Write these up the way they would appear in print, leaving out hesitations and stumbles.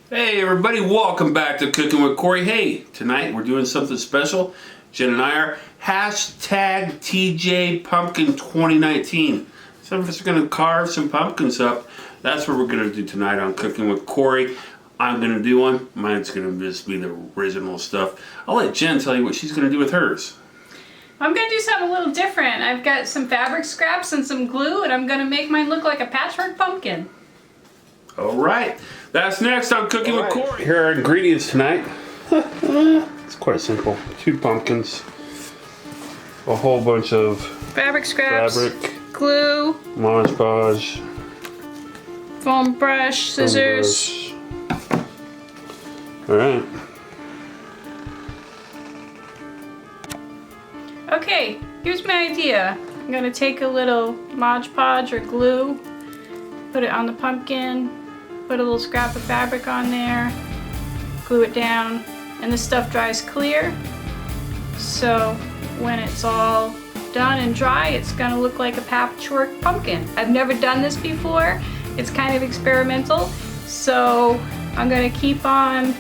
Hey everybody, welcome back to Cooking with Corey. Hey, tonight we're doing something special. Jen and I are hashtag TJ Pumpkin 2019. Some of us are going to carve some pumpkins up. That's what we're going to do tonight on Cooking with Corey. I'm going to do one. Mine's going to just be the original stuff. I'll let Jen tell you what she's going to do with hers. I'm going to do something a little different. I've got some fabric scraps and some glue, and I'm going to make mine look like a patchwork pumpkin. All right, that's next on Cooking with Corey. Here are our ingredients tonight. It's quite simple. 2 pumpkins, a whole bunch of Fabric scraps, glue, Mod Podge, foam brush, scissors. All right. Okay, here's my idea. I'm going to take a little Mod Podge or glue, put it on the pumpkin, put a little scrap of fabric on there, glue it down, and this stuff dries clear. So when it's all done and dry, it's going to look like a patchwork pumpkin. I've never done this before. It's kind of experimental. So I'm going to keep on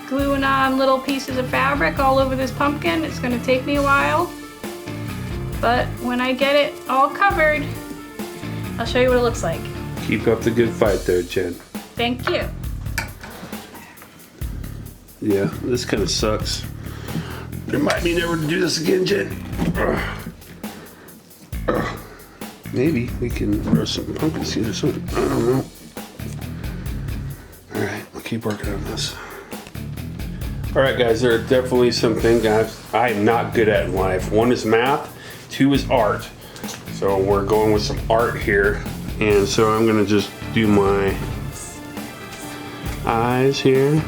gluing on little pieces of fabric all over this pumpkin. It's going to take me a while. But when I get it all covered, I'll show you what it looks like. Keep up the good fight there, Jen. Thank you. Yeah, this kind of sucks. Remind me never to do this again, Jen. Maybe we can roast some pumpkin seeds or something. I don't know. Alright, we'll keep working on this. Alright guys, there are definitely some things I am not good at in life. 1 is math, 2 is art. So we're going with some art here. And so I'm gonna just do my eyes here.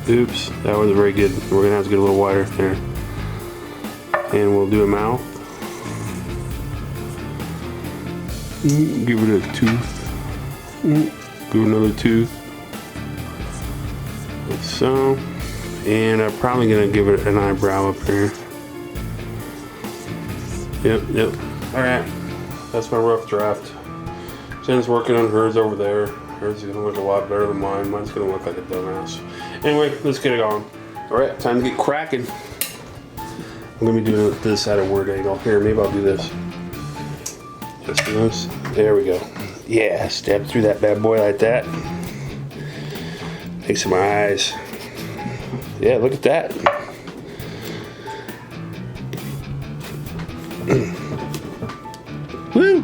Oops, that wasn't very good. We're gonna have to get a little wider there. And we'll do a mouth. Give it a tooth. Do another tooth. Like so. And I'm probably gonna give it an eyebrow up here. Yep. Alright. That's my rough draft. Jen's working on hers over there. Hers is gonna look a lot better than mine. Mine's gonna look like a dumbass. Anyway, let's get it on. Alright, time to get cracking. I'm gonna be doing this at a weird angle. Here, maybe I'll do this. Just this. There we go. Yeah, stab through that bad boy like that. Make some eyes. Yeah, look at that. Woo!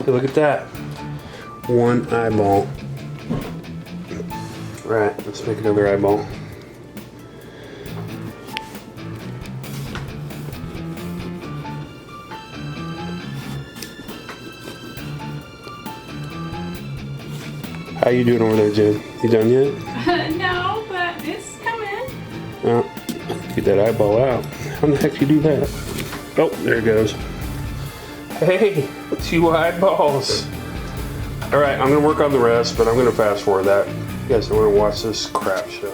Hey, look at that. 1 eyeball. Right, let's make another eyeball. How you doing over there, Jen? You done yet? No, but it's coming. Oh, get that eyeball out. How the heck you do that? Oh, there it goes. Hey, 2 eyeballs. All right, I'm gonna work on the rest, but I'm gonna fast forward that. You guys don't wanna watch this crap show.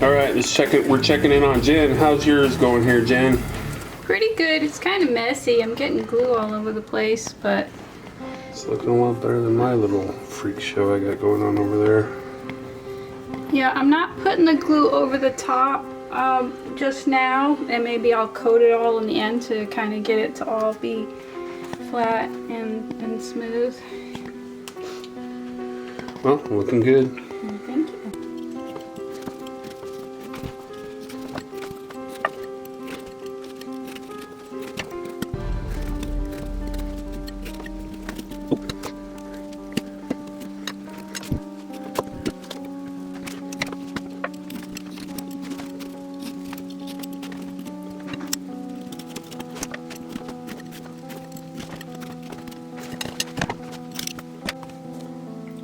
All right, we're checking in on Jen. How's yours going here, Jen? Pretty good. It's kind of messy. I'm getting glue all over the place, but It's looking a lot better than my little freak show I got going on over there. yeah, I'm not putting the glue over the top just now, and maybe I'll coat it all in the end to kind of get it to all be flat and smooth. Well, looking good. Thank you.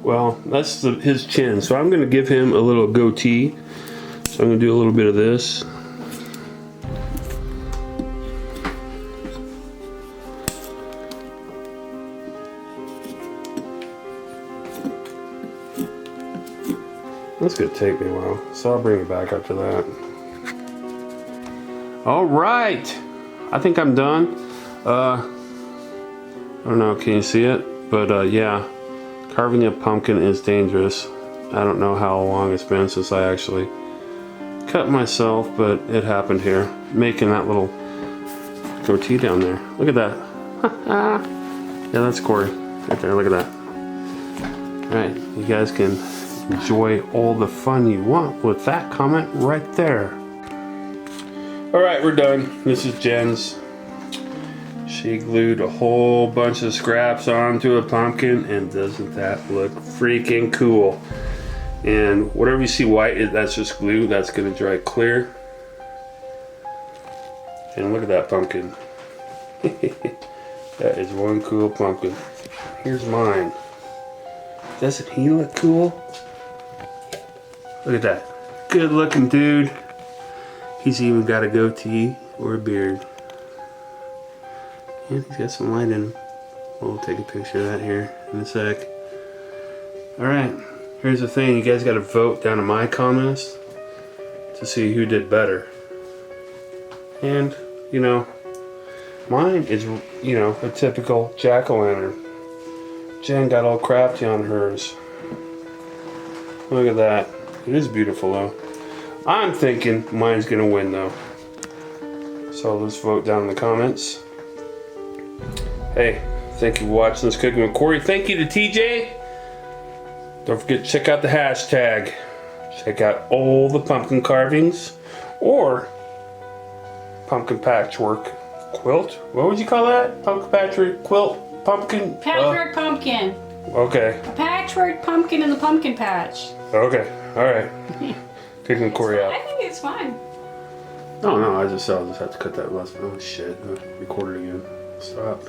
Well, that's his chin, so I'm going to give him a little goatee. So I'm going to do a little bit of this. That's gonna take me a while, so I'll bring it back after that. All right, I think I'm done. I don't know, can you see it? But yeah, carving a pumpkin is dangerous. I don't know how long it's been since I actually cut myself, but it happened here. Making that little goatee down there. Look at that. Yeah, that's Corey right there. Look at that. All right, you guys can enjoy all the fun you want with that comment right there. All right, we're done. This is Jen's. She glued a whole bunch of scraps onto a pumpkin, and doesn't that look freaking cool? And whatever you see white, that's just glue. That's gonna dry clear. And look at that pumpkin. That is one cool pumpkin. Here's mine. Doesn't he look cool? Look at that. Good looking dude. He's even got a goatee or a beard. And he's got some light in him. We'll take a picture of that here in a sec. Alright, here's the thing. You guys gotta vote down in my comments to see who did better. And, you know, mine is, you know, a typical jack-o'-lantern. Jen got all crafty on hers. Look at that. It is beautiful though. I'm thinking mine's gonna win though. So let's vote down in the comments. Hey, thank you for watching this Cooking with Corey. Thank you to TJ. Don't forget to check out the hashtag. Check out all the pumpkin carvings or pumpkin patchwork quilt. What would you call that? Pumpkin patchwork quilt? Pumpkin? Patchwork pumpkin. Okay. A patchwork pumpkin in the pumpkin patch. Okay. Alright. Cooking with Corey out. I think it's fine. Oh no, I'll just have to cut that last. Oh shit. Record it again. Stop.